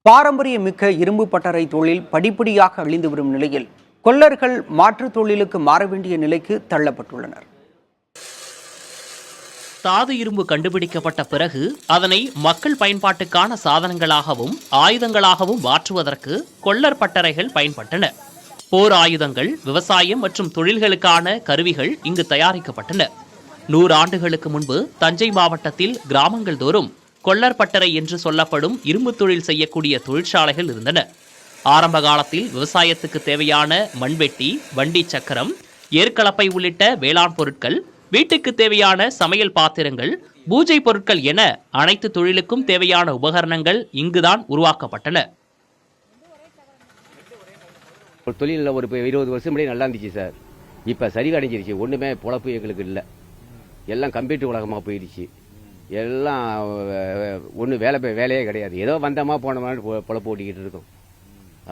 பாரம்பரியமிக்க இரும்பு பட்டறை தொழில் படிப்படியாக அழிந்து வரும் நிலையில் கொல்லர்கள் மாற்றுத் தொழிலுக்கு மாற வேண்டிய நிலைக்கு தள்ளப்பட்டுள்ளனர். தாது இரும்பு கண்டுபிடிக்கப்பட்ட பிறகு அதனை மக்கள் பயன்பாட்டுக்கான சாதனங்களாகவும் ஆயுதங்களாகவும் மாற்றுவதற்கு கொல்லர் பட்டறைகள் பயன்பட்டன. போர் ஆயுதங்கள், விவசாயம் மற்றும் தொழில்களுக்கான கருவிகள் இங்கு தயாரிக்கப்பட்டன. 100 ஆண்டுகளுக்கு முன்பு தஞ்சை மாவட்டத்தில் கிராமங்கள் தோறும் கொல்லர் பட்டறை என்று சொல்லப்படும் இரும்பு தொழில் செய்யக்கூடிய தொழிற்சாலைகள் இருந்தன. ஆரம்ப காலத்தில் விவசாயத்துக்கு தேவையான மண்வெட்டி, வண்டி சக்கரம், ஏற்கலப்பை உள்ளிட்ட வேளாண் பொருட்கள், வீட்டுக்கு தேவையான சமையல் பாத்திரங்கள், பூஜை பொருட்கள் என அனைத்து தொழிலுக்கும் தேவையான உபகரணங்கள் இங்குதான் உருவாக்கப்பட்டன. ஒரு தொழிலில் ஒரு 20 வருஷம் முன்னாடி நல்லா இருந்துச்சு சார். இப்போ சரி அடைஞ்சிருச்சு. ஒன்றுமே பொழப்பு எங்களுக்கு இல்லை. எல்லாம் கம்ப்யூட்டர் உலகமாக போயிடுச்சு. எல்லாம் ஒன்றும் வேலையே கிடையாது. ஏதோ வந்தோமா போனோமான்னு பொழப்பு ஓட்டிக்கிட்டு இருக்கோம்.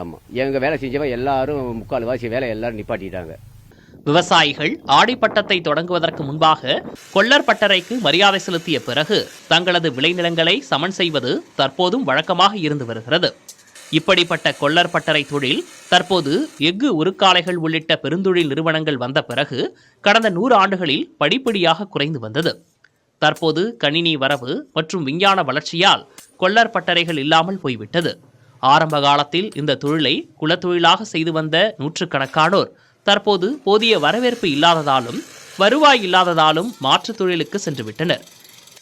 ஆமாம், எங்கள் வேலை செஞ்சவன் எல்லாரும் 3/4 வேலை எல்லாரும் நிப்பாட்டிட்டாங்க. விவசாயிகள் ஆடிப்பட்டத்தை தொடங்குவதற்கு முன்பாக கொல்லர் பட்டறைக்கு மரியாதை செலுத்திய பிறகு தங்களது விளைநிலங்களை சமன் செய்வது தற்போதும் வழக்கமாக இருந்து வருகிறது. இப்படிப்பட்ட கொல்லர் பட்டறை தொழில் தற்போது எஃகு உருக்காலைகள் உள்ளிட்ட பெருந்தொழில் நிறுவனங்கள் வந்த பிறகு கடந்த 100 ஆண்டுகளில் படிப்படியாக குறைந்து வந்தது. தற்போது கணினி வரவு மற்றும் விஞ்ஞான வளர்ச்சியால் கொல்லர் பட்டறைகள் இல்லாமல் போய்விட்டது. ஆரம்ப காலத்தில் இந்த தொழிலை குலத்தொழிலாக செய்து வந்த நூற்றுக்கணக்கானோர் தற்போது போதிய வரவேற்பு இல்லாததாலும் வருவாய் இல்லாததாலும் மாற்றுத் தொழிலுக்கு சென்றுவிட்டனர்.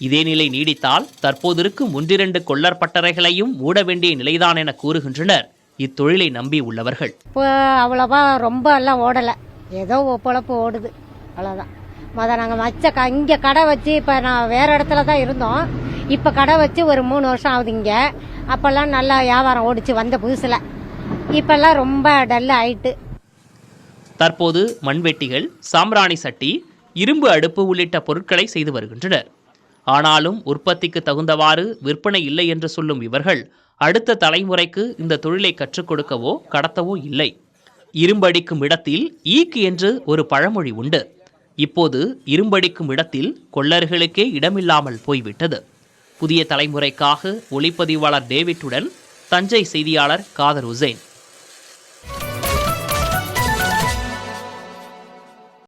இதே நிலை நீடித்தால் தற்போது இருக்கும் 1-2 கொல்லர் பட்டறைகளையும் மூட வேண்டிய நிலைதான் என கூறுகின்றனர் இத்தொழிலை நம்பி உள்ளவர்கள். இப்போ அவ்வளவா ரொம்ப எல்லாம் ஓடலை, ஏதோ பொழப்பு ஓடுது, அவ்வளோதான். நாங்கள் இங்கே கடை வச்சு, இப்போ நான் வேறு இடத்துல தான் இருந்தோம். இப்போ கடை வச்சு ஒரு 3 வருஷம் ஆகுது. இங்கே அப்போல்லாம் நல்லா வியாபாரம் ஓடிச்சு வந்த புதுசில். இப்போல்லாம் ரொம்ப டல் ஆயிட்டு. தற்போது மண்வெட்டிகள், சாம்பிராணி சட்டி, இரும்பு அடுப்பு உள்ளிட்ட பொருட்களை செய்து வருகின்றனர். ஆனாலும் உற்பத்திக்கு தகுந்தவாறு விற்பனை இல்லை என்று சொல்லும் இவர்கள் அடுத்த தலைமுறைக்கு இந்த தொழிலை கற்றுக் கொடுக்கவோ கடத்தவோ இல்லை. இரும்படிக்கும் இடத்தில் ஈக்கு என்று ஒரு பழமொழி உண்டு. இப்போது இரும்படிக்கும் இடத்தில் கொல்லர்களுக்கே இடமில்லாமல் போய்விட்டது. புதிய தலைமுறைக்காக ஒளிப்பதிவாளர் டேவிட்டுடன் தஞ்சை செய்தியாளர் காதர் உசேன்.